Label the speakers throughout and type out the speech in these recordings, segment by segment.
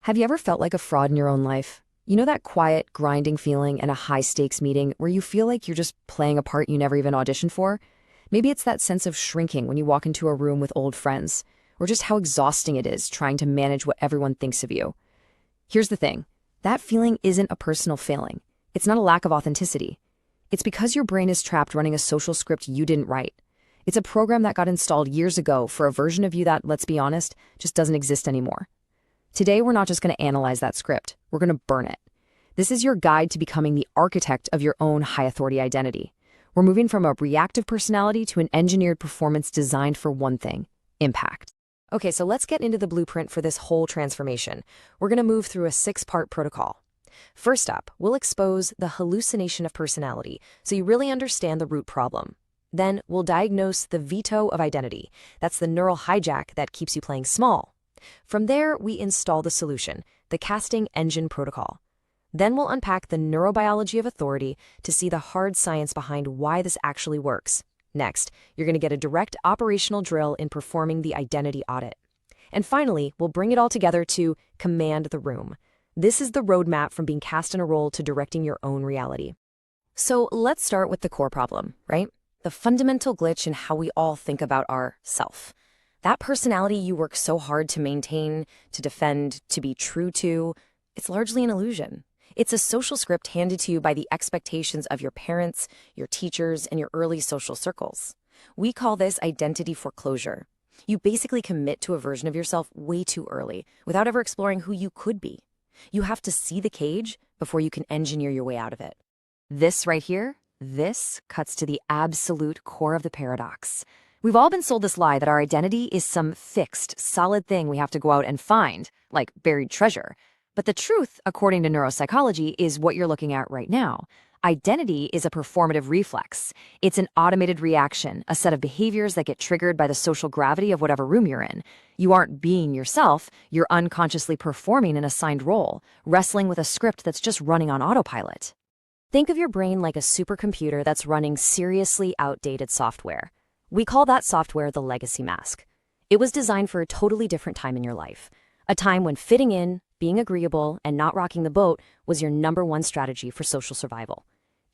Speaker 1: Have you ever felt like a fraud in your own life? You know that quiet, grinding feeling in a high-stakes meeting where you feel like you're just playing a part you never even auditioned for? Maybe it's that sense of shrinking when you walk into a room with old friends, or just how exhausting it is trying to manage what everyone thinks of you. Here's the thing. That feeling isn't a personal failing. It's not a lack of authenticity. It's because your brain is trapped running a social script you didn't write. It's a program that got installed years ago for a version of you that, let's be honest, just doesn't exist anymore. Today, we're not just going to analyze that script. We're going to burn it. This is your guide to becoming the architect of your own high-authority identity. We're moving from a reactive personality to an engineered performance designed for one thing: impact. Okay, so let's get into the blueprint for this whole transformation. We're going to move through a 6-part protocol. First up, we'll expose the hallucination of personality so you really understand the root problem. Then we'll diagnose the veto of identity. That's the neural hijack that keeps you playing small. From there, we install the solution, the casting engine protocol. Then we'll unpack the neurobiology of authority to see the hard science behind why this actually works. Next, you're going to get a direct operational drill in performing the identity audit. And finally, we'll bring it all together to command the room. This is the roadmap from being cast in a role to directing your own reality. So let's start with the core problem, right? The fundamental glitch in how we all think about our self. That personality you work so hard to maintain, to defend, to be true to, it's largely an illusion. It's a social script handed to you by the expectations of your parents, your teachers, and your early social circles. We call this identity foreclosure. You basically commit to a version of yourself way too early, without ever exploring who you could be. You have to see the cage before you can engineer your way out of it. This right here, this cuts to the absolute core of the paradox. We've all been sold this lie that our identity is some fixed, solid thing we have to go out and find, like buried treasure. But the truth, according to neuropsychology, is what you're looking at right now. Identity is a performative reflex. It's an automated reaction, a set of behaviors that get triggered by the social gravity of whatever room you're in. You aren't being yourself, you're unconsciously performing an assigned role, wrestling with a script that's just running on autopilot. Think of your brain like a supercomputer that's running seriously outdated software. We call that software the legacy mask. It was designed for a totally different time in your life, a time when fitting in, being agreeable, and not rocking the boat was your #1 strategy for social survival.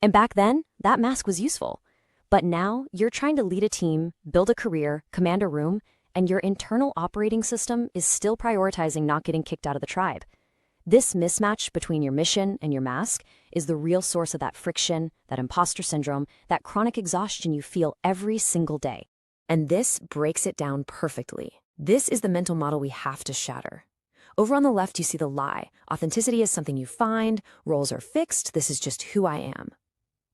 Speaker 1: And back then, that mask was useful. But now, you're trying to lead a team, build a career, command a room, and your internal operating system is still prioritizing not getting kicked out of the tribe. This mismatch between your mission and your mask is the real source of that friction, that imposter syndrome, that chronic exhaustion you feel every single day. And this breaks it down perfectly. This is the mental model we have to shatter. Over on the left, you see the lie. Authenticity is something you find, roles are fixed, this is just who I am.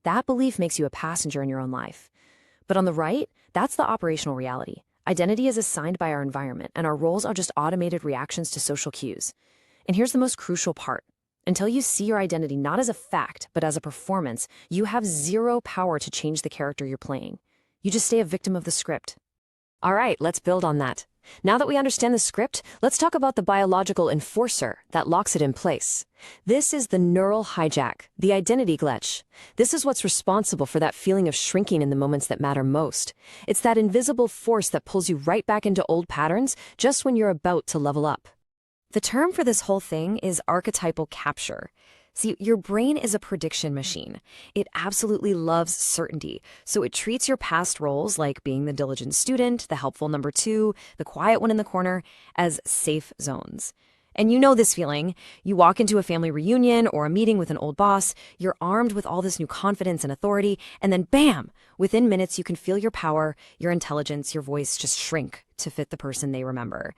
Speaker 1: That belief makes you a passenger in your own life. But on the right, that's the operational reality. Identity is assigned by our environment, and our roles are just automated reactions to social cues. And here's the most crucial part. Until you see your identity not as a fact, but as a performance, you have zero power to change the character you're playing. You just stay a victim of the script. All right, let's build on that. Now that we understand the script, let's talk about the biological enforcer that locks it in place. This is the neural hijack, the identity glitch. This is what's responsible for that feeling of shrinking in the moments that matter most. It's that invisible force that pulls you right back into old patterns just when you're about to level up. The term for this whole thing is archetypal capture. See, your brain is a prediction machine. It absolutely loves certainty, so it treats your past roles, like being the diligent student, the helpful number 2, the quiet one in the corner, as safe zones. And you know this feeling. You walk into a family reunion or a meeting with an old boss, you're armed with all this new confidence and authority, and then bam! Within minutes you can feel your power, your intelligence, your voice just shrink to fit the person they remember.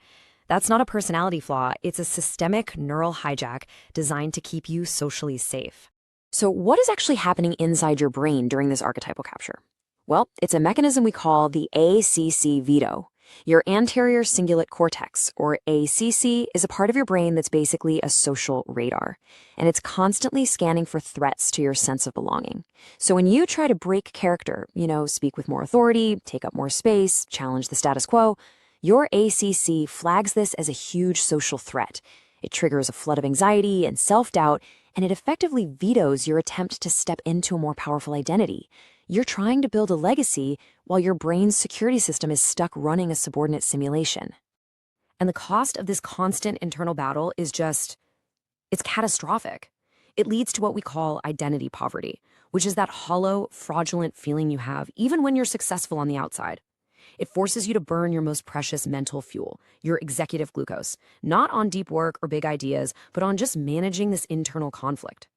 Speaker 1: That's not a personality flaw, it's a systemic neural hijack designed to keep you socially safe. So what is actually happening inside your brain during this archetypal capture? Well, it's a mechanism we call the ACC veto. Your anterior cingulate cortex, or ACC, is a part of your brain that's basically a social radar, and it's constantly scanning for threats to your sense of belonging. So when you try to break character, speak with more authority, take up more space, challenge the status quo, your ACC flags this as a huge social threat. It triggers a flood of anxiety and self-doubt, and it effectively vetoes your attempt to step into a more powerful identity. You're trying to build a legacy while your brain's security system is stuck running a subordinate simulation. And the cost of this constant internal battle is it's catastrophic. It leads to what we call identity poverty, which is that hollow, fraudulent feeling you have even when you're successful on the outside. It forces you to burn your most precious mental fuel, your executive glucose, not on deep work or big ideas, but on just managing this internal conflict.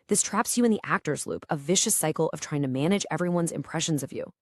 Speaker 1: This traps you in the actor's loop, a vicious cycle of trying to manage everyone's impressions of you.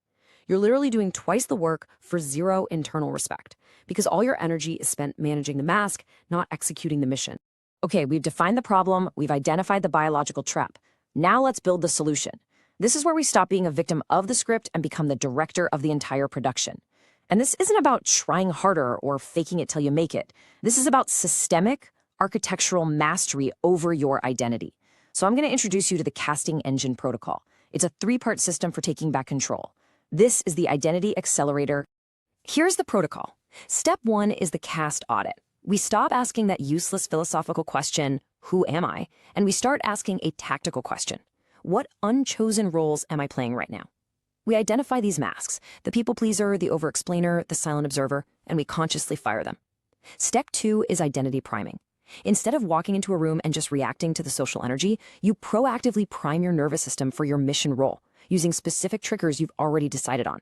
Speaker 1: You're literally doing twice the work for zero internal respect, because all your energy is spent managing the mask, not executing the mission. Okay, we've defined the problem, we've identified the biological trap. Now let's build the solution. This is where we stop being a victim of the script and become the director of the entire production. And this isn't about trying harder or faking it till you make it. This is about systemic, architectural mastery over your identity. So I'm going to introduce you to the casting engine protocol. It's a 3-part system for taking back control. This is the identity accelerator. Here's the protocol. Step 1 is the cast audit. We stop asking that useless philosophical question, who am I? And we start asking a tactical question. What unchosen roles am I playing right now? We identify these masks, the people pleaser, the over-explainer, the silent observer, and we consciously fire them. Step 2 is identity priming. Instead of walking into a room and just reacting to the social energy, you proactively prime your nervous system for your mission role, using specific triggers you've already decided on.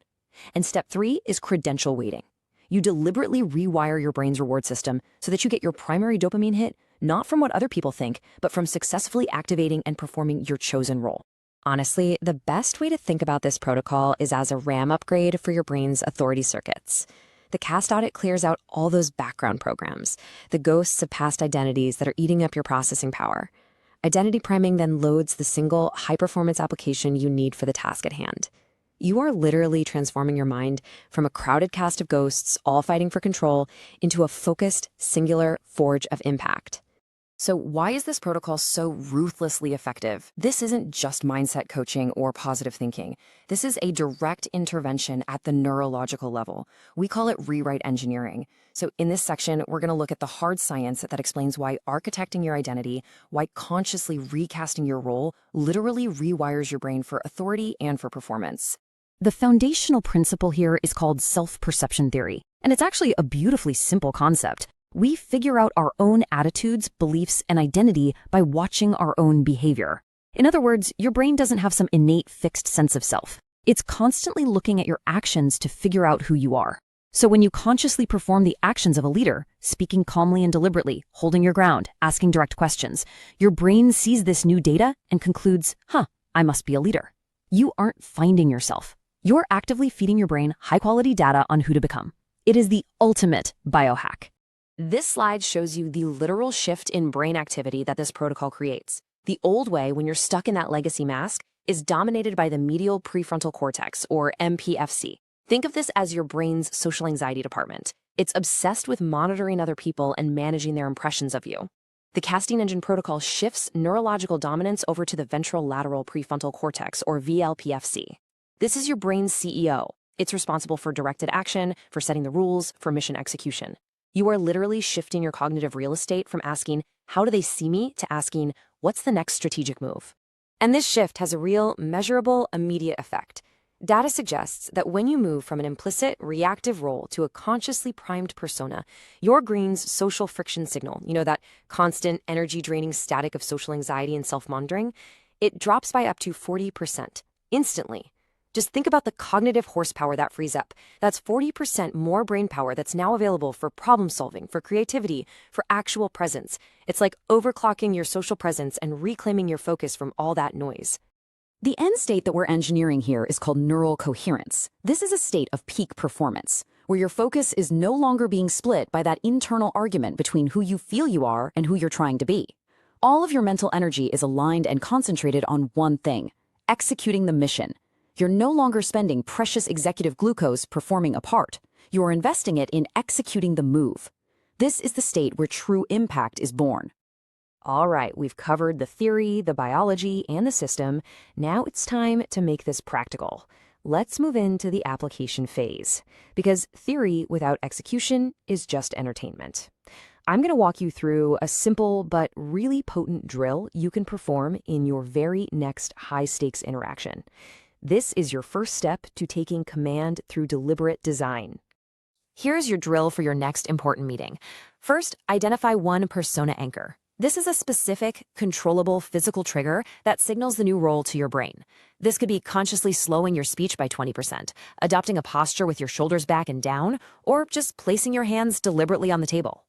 Speaker 1: And step 3 is credential weighting. You deliberately rewire your brain's reward system so that you get your primary dopamine hit, not from what other people think, but from successfully activating and performing your chosen role. Honestly, the best way to think about this protocol is as a RAM upgrade for your brain's authority circuits. The cast audit clears out all those background programs, the ghosts of past identities that are eating up your processing power. Identity priming then loads the single high-performance application you need for the task at hand. You are literally transforming your mind from a crowded cast of ghosts, all fighting for control, into a focused, singular forge of impact. So why is this protocol so ruthlessly effective? This isn't just mindset coaching or positive thinking. This is a direct intervention at the neurological level. We call it rewrite engineering. So in this section, we're going to look at the hard science that explains why architecting your identity, why consciously recasting your role, literally rewires your brain for authority and for performance. The foundational principle here is called self-perception theory, and it's actually a beautifully simple concept. We figure out our own attitudes, beliefs, and identity by watching our own behavior. In other words, your brain doesn't have some innate fixed sense of self. It's constantly looking at your actions to figure out who you are. So when you consciously perform the actions of a leader, speaking calmly and deliberately, holding your ground, asking direct questions, your brain sees this new data and concludes, I must be a leader. You aren't finding yourself. You're actively feeding your brain high-quality data on who to become. It is the ultimate biohack. This slide shows you the literal shift in brain activity that this protocol creates. The old way, when you're stuck in that legacy mask, is dominated by the Medial Prefrontal Cortex, or MPFC. Think of this as your brain's social anxiety department. It's obsessed with monitoring other people and managing their impressions of you. The casting engine protocol shifts neurological dominance over to the Ventro-Lateral Prefrontal Cortex, or VLPFC. This is your brain's CEO. It's responsible for directed action, for setting the rules, for mission execution. You are literally shifting your cognitive real estate from asking, how do they see me, to asking, what's the next strategic move? And this shift has a real, measurable, immediate effect. Data suggests that when you move from an implicit, reactive role to a consciously primed persona, your brain's social friction signal, that constant, energy-draining static of social anxiety and self-monitoring, it drops by up to 40%, instantly. Just think about the cognitive horsepower that frees up. That's 40% more brain power that's now available for problem solving, for creativity, for actual presence. It's like overclocking your social presence and reclaiming your focus from all that noise. The end state that we're engineering here is called neural coherence. This is a state of peak performance, where your focus is no longer being split by that internal argument between who you feel you are and who you're trying to be. All of your mental energy is aligned and concentrated on one thing: executing the mission. You're no longer spending precious executive glucose performing a part. You are investing it in executing the move. This is the state where true impact is born. All right, we've covered the theory, the biology, and the system. Now it's time to make this practical. Let's move into the application phase, because theory without execution is just entertainment. I'm going to walk you through a simple but really potent drill you can perform in your very next high-stakes interaction. This is your first step to taking command through deliberate design. Here's your drill for your next important meeting. First, identify one persona anchor. This is a specific, controllable physical trigger that signals the new role to your brain. This could be consciously slowing your speech by 20%, adopting a posture with your shoulders back and down, or just placing your hands deliberately on the table.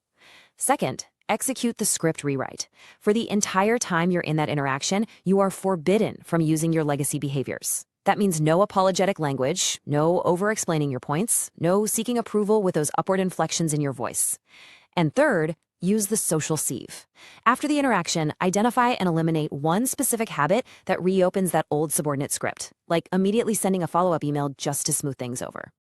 Speaker 1: Second, execute the script rewrite. For the entire time you're in that interaction, you are forbidden from using your legacy behaviors. That means no apologetic language, no over-explaining your points, no seeking approval with those upward inflections in your voice. And third, use the social sieve. After the interaction, identify and eliminate one specific habit that reopens that old subordinate script, like immediately sending a follow-up email just to smooth things over.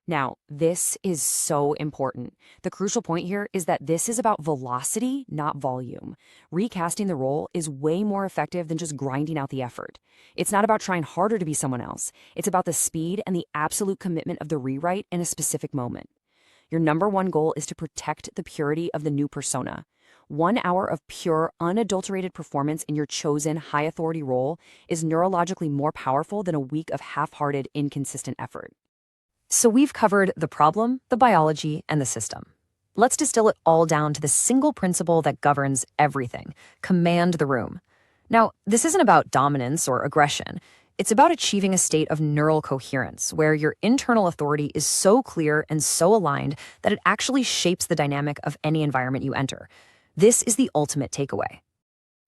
Speaker 1: Now, this is so important. The crucial point here is that this is about velocity, not volume. Recasting the role is way more effective than just grinding out the effort. It's not about trying harder to be someone else. It's about the speed and the absolute commitment of the rewrite in a specific moment. Your number one goal is to protect the purity of the new persona. 1 hour of pure, unadulterated performance in your chosen high-authority role is neurologically more powerful than a week of half-hearted, inconsistent effort. So we've covered the problem, the biology, and the system. Let's distill it all down to the single principle that governs everything: command the room. Now, this isn't about dominance or aggression. It's about achieving a state of neural coherence where your internal authority is so clear and so aligned that it actually shapes the dynamic of any environment you enter. This is the ultimate takeaway.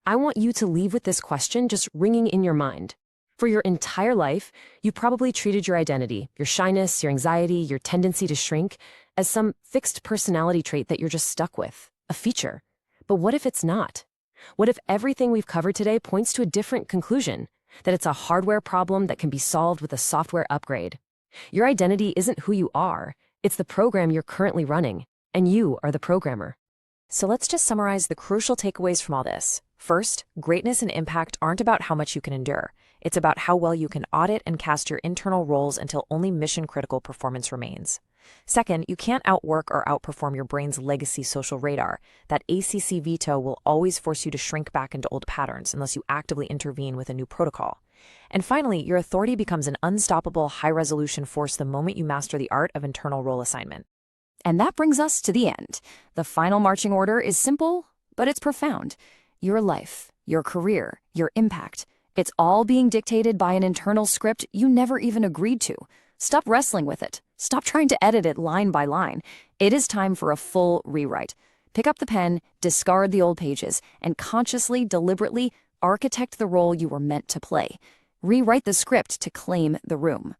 Speaker 1: I want you to leave with this question just ringing in your mind. For your entire life, you probably treated your identity, your shyness, your anxiety, your tendency to shrink, as some fixed personality trait that you're just stuck with, a feature. But what if it's not? What if everything we've covered today points to a different conclusion? That it's a hardware problem that can be solved with a software upgrade. Your identity isn't who you are, it's the program you're currently running, and you are the programmer. So let's just summarize the crucial takeaways from all this. First, greatness and impact aren't about how much you can endure. It's about how well you can audit and cast your internal roles until only mission-critical performance remains. Second, you can't outwork or outperform your brain's legacy social radar. That ACC veto will always force you to shrink back into old patterns unless you actively intervene with a new protocol. And finally, your authority becomes an unstoppable, high-resolution force the moment you master the art of internal role assignment. And that brings us to the end. The final marching order is simple, but it's profound. Your life, your career, your impact. It's all being dictated by an internal script you never even agreed to. Stop wrestling with it. Stop trying to edit it line by line. It is time for a full rewrite. Pick up the pen, discard the old pages, and consciously, deliberately architect the role you were meant to play. Rewrite the script to claim the room.